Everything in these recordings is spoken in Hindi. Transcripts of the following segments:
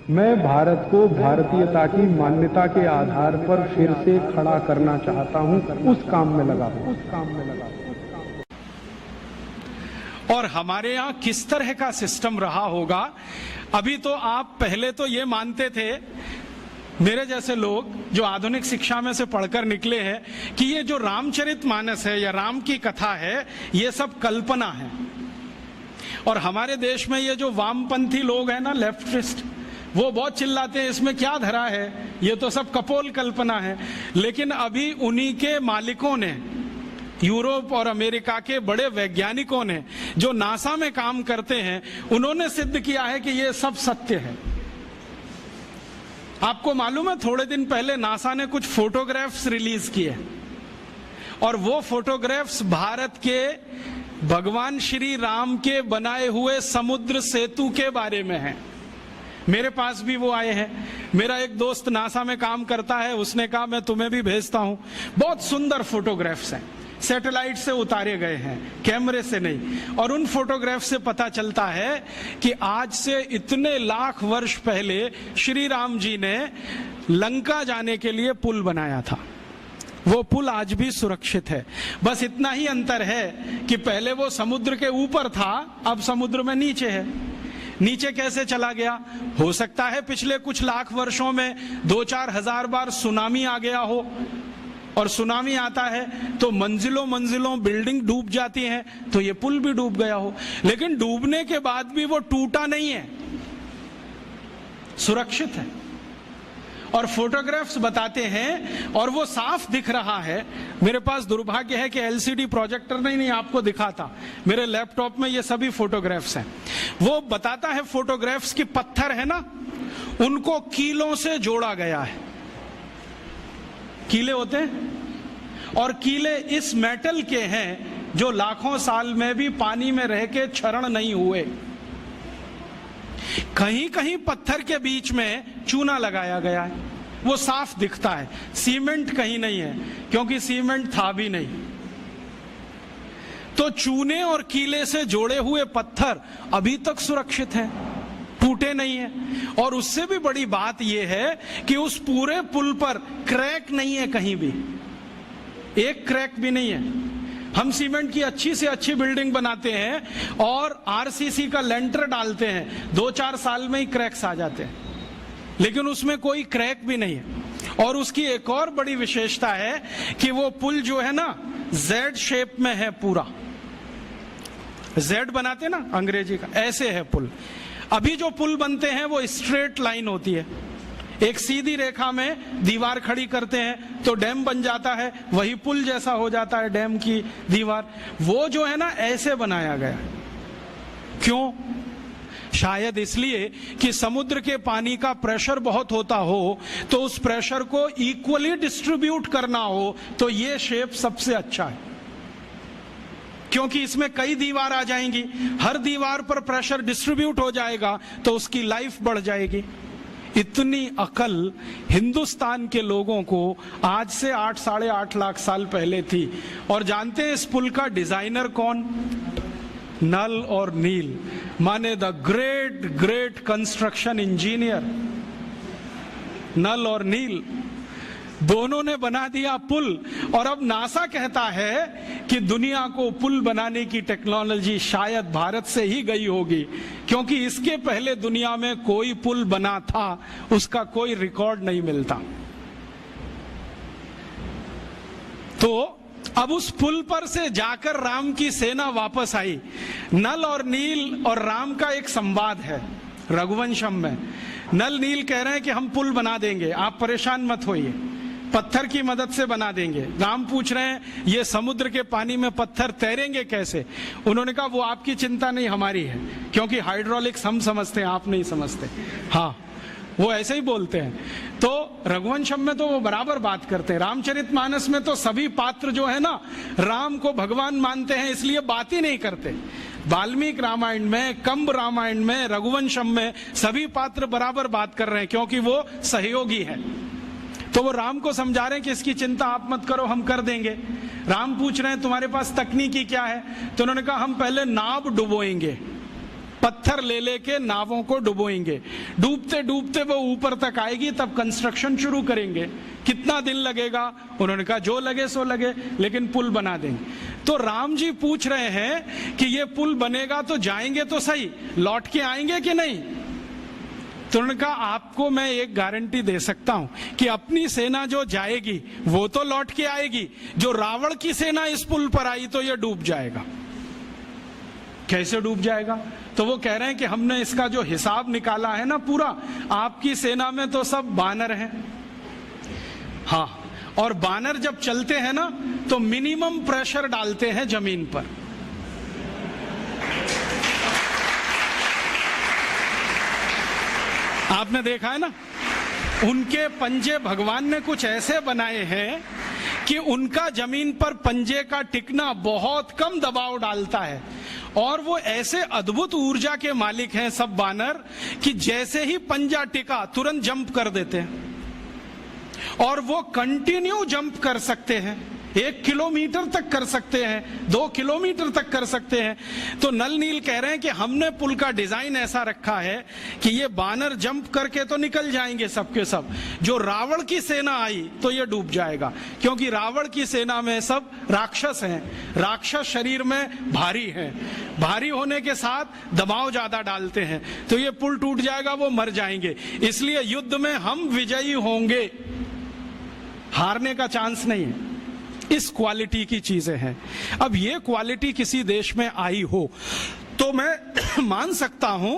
मैं भारत को भारतीयता की मान्यता के आधार पर फिर से खड़ा करना चाहता हूं, उस काम में लगा हूं। और हमारे यहाँ किस तरह का सिस्टम रहा होगा। अभी तो आप पहले तो ये मानते थे, मेरे जैसे लोग जो आधुनिक शिक्षा में से पढ़कर निकले हैं, कि ये जो रामचरितमानस है या राम की कथा है, ये सब कल्पना है। और हमारे देश में ये जो वामपंथी लोग हैं ना, लेफ्टिस्ट, वो बहुत चिल्लाते हैं इसमें क्या धरा है, ये तो सब कपोल कल्पना है। लेकिन अभी उन्हीं के मालिकों ने, यूरोप और अमेरिका के बड़े वैज्ञानिकों ने, जो नासा में काम करते हैं, उन्होंने सिद्ध किया है कि ये सब सत्य है। आपको मालूम है, थोड़े दिन पहले नासा ने कुछ फोटोग्राफ्स रिलीज किए, और वो फोटोग्राफ्स भारत के भगवान श्री राम के बनाए हुए समुद्र सेतु के बारे में हैं। मेरे पास भी वो आए हैं। मेरा एक दोस्त नासा में काम करता है, उसने कहा मैं तुम्हें भी भेजता हूं। बहुत सुंदर फोटोग्राफ्स हैं, सैटेलाइट से उतारे गए हैं, कैमरे से नहीं। और उन फोटोग्राफ से पता चलता है कि आज से इतने लाख वर्ष पहले श्री राम जी ने लंका जाने के लिए पुल बनाया था। वो पुल आज भी सुरक्षित है। बस इतना ही अंतर है कि पहले वो समुद्र के ऊपर था, अब समुद्र में नीचे है। नीचे कैसे चला गया? हो सकता है पिछले कुछ लाख वर्षों में 2-4 हजार बार सुनामी आ गया हो, और सुनामी आता है तो मंजिलों मंजिलों बिल्डिंग डूब जाती हैं, तो ये पुल भी डूब गया हो। लेकिन डूबने के बाद भी वो टूटा नहीं है, सुरक्षित है। और फोटोग्राफ्स बताते हैं, और वो साफ दिख रहा है। मेरे पास दुर्भाग्य है कि एलसीडी प्रोजेक्टर नहीं आपको दिखाता, मेरे लैपटॉप में ये सभी फोटोग्राफ्स हैं। वो बताता है फोटोग्राफ्स की पत्थर है ना, उनको कीलों से जोड़ा गया है। कीले होते हैं, और कीले इस मेटल के हैं जो लाखों साल में भी पानी में रह के क्षरण नहीं हुए। कहीं कहीं पत्थर के बीच में चूना लगाया गया है, वो साफ दिखता है। सीमेंट कहीं नहीं है, क्योंकि सीमेंट था भी नहीं। तो चूने और कीले से जोड़े हुए पत्थर अभी तक सुरक्षित हैं, टूटे नहीं है। और उससे भी बड़ी बात यह है कि उस पूरे पुल पर क्रैक नहीं है, कहीं भी एक क्रैक भी नहीं है। हम सीमेंट की अच्छी से अच्छी बिल्डिंग बनाते हैं और आरसीसी का लेंटर डालते हैं, 2-4 साल में ही क्रैक्स आ जाते हैं, लेकिन उसमें कोई क्रैक भी नहीं है। और उसकी एक और बड़ी विशेषता है कि वो पुल जो है ना, जेड शेप में है पूरा। जेड बनाते ना अंग्रेजी का, ऐसे है पुल। अभी जो पुल बनते हैं वो स्ट्रेट लाइन होती है, एक सीधी रेखा में दीवार खड़ी करते हैं तो डैम बन जाता है, वही पुल जैसा हो जाता है डैम की दीवार। वो जो है ना, ऐसे बनाया गया। क्यों? शायद इसलिए कि समुद्र के पानी का प्रेशर बहुत होता हो, तो उस प्रेशर को इक्वली डिस्ट्रीब्यूट करना हो, तो ये शेप सबसे अच्छा है। क्योंकि इसमें कई दीवार आ जाएंगी, हर दीवार पर प्रेशर डिस्ट्रीब्यूट हो जाएगा, तो उसकी लाइफ बढ़ जाएगी। इतनी अकल हिंदुस्तान के लोगों को आज से 8-8.5 लाख साल पहले थी। और जानते हैं इस पुल का डिजाइनर कौन? नल और नील, माने the great great construction engineer. Nal और नील दोनों ने बना दिया पुल। और अब नासा कहता है कि दुनिया को पुल बनाने की टेक्नोलॉजी शायद भारत से ही गई होगी, क्योंकि इसके पहले दुनिया में कोई पुल बना था, उसका कोई रिकॉर्ड नहीं मिलता। तो अब उस पुल पर से जाकर राम की सेना वापस आई। नल और नील और राम का एक संवाद है रघुवंशम में। नल नील कह रहे हैं कि हम पुल बना देंगे, आप परेशान मत होइए, पत्थर की मदद से बना देंगे। राम पूछ रहे हैं ये समुद्र के पानी में पत्थर तैरेंगे कैसे? उन्होंने कहा वो आपकी चिंता नहीं, हमारी है, क्योंकि हाइड्रोलिक्स हम समझते हैं, आप नहीं समझते। हाँ, वो ऐसे ही बोलते हैं। तो रघुवंशम में तो वो बराबर बात करते हैं। रामचरितमानस में तो सभी पात्र जो है ना, राम को भगवान मानते हैं, इसलिए बात ही नहीं करते। वाल्मीकि रामायण में, कंब रामायण में, रघुवंशम में सभी पात्र बराबर बात कर रहे हैं, क्योंकि वो सहयोगी है। तो वो राम को समझा रहे हैं कि इसकी चिंता आप मत करो, हम कर देंगे। राम पूछ रहे हैं तुम्हारे पास तकनीकी क्या है? तो उन्होंने कहा हम पहले नाव डुबोएंगे, पत्थर ले लेके नावों को डुबोएंगे, डूबते डूबते वो ऊपर तक आएगी, तब कंस्ट्रक्शन शुरू करेंगे। कितना दिन लगेगा? उन्होंने कहा जो लगे सो लगे, लेकिन पुल बना देंगे। तो राम जी पूछ रहे हैं कि ये पुल बनेगा तो जाएंगे तो सही, लौट के आएंगे कि नहीं? तो उन्होंने कहा आपको मैं एक गारंटी दे सकता हूं कि अपनी सेना जो जाएगी वो तो लौट के आएगी, जो रावण की सेना इस पुल पर आई तो ये डूब जाएगा। कैसे डूब जाएगा? तो वो कह रहे हैं कि हमने इसका जो हिसाब निकाला है ना पूरा, आपकी सेना में तो सब बानर हैं। हाँ, और बानर जब चलते हैं ना तो मिनिमम प्रेशर डालते हैं जमीन पर। आपने देखा है ना, उनके पंजे भगवान ने कुछ ऐसे बनाए हैं कि उनका जमीन पर पंजे का टिकना बहुत कम दबाव डालता है, और वो ऐसे अद्भुत ऊर्जा के मालिक हैं सब बानर कि जैसे ही पंजा टिका तुरंत जंप कर देते हैं, और वो कंटिन्यू जंप कर सकते हैं। 1 किलोमीटर तक कर सकते हैं, 2 किलोमीटर तक कर सकते हैं। तो नल नील कह रहे हैं कि हमने पुल का डिजाइन ऐसा रखा है कि ये बानर जंप करके तो निकल जाएंगे सबके सब, जो रावण की सेना आई तो ये डूब जाएगा, क्योंकि रावण की सेना में सब राक्षस हैं, राक्षस शरीर में भारी हैं, भारी होने के साथ दबाव ज्यादा डालते हैं, तो ये पुल टूट जाएगा, वो मर जाएंगे। इसलिए युद्ध में हम विजयी होंगे, हारने का चांस नहीं है। इस क्वालिटी की चीजें हैं। अब ये क्वालिटी किसी देश में आई हो तो मैं मान सकता हूं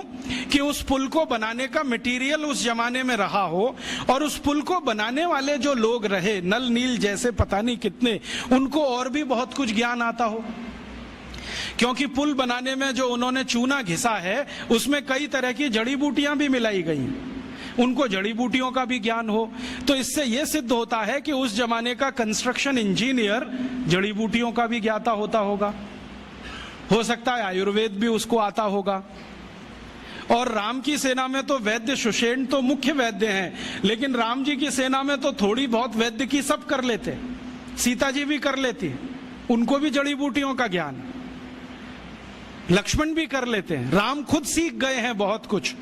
कि उस पुल को बनाने का मटेरियल उस जमाने में रहा हो, और उस पुल को बनाने वाले जो लोग रहे, नल नील जैसे पता नहीं कितने, उनको और भी बहुत कुछ ज्ञान आता हो, क्योंकि पुल बनाने में जो उन्होंने चूना घिसा है उसमें कई तरह की जड़ी बूटियां भी मिलाई गई हैं, उनको जड़ी बूटियों का भी ज्ञान हो। तो इससे यह सिद्ध होता है कि उस जमाने का कंस्ट्रक्शन इंजीनियर जड़ी बूटियों का भी ज्ञाता होता होगा, हो सकता है आयुर्वेद भी उसको आता होगा। और राम की सेना में तो वैद्य सुषेण तो मुख्य वैद्य हैं, लेकिन राम जी की सेना में तो थोड़ी बहुत वैद्य की सब कर लेते, सीता जी भी कर लेती, उनको भी जड़ी बूटियों का ज्ञान, लक्ष्मण भी कर लेते हैं, राम खुद सीख गए हैं बहुत कुछ।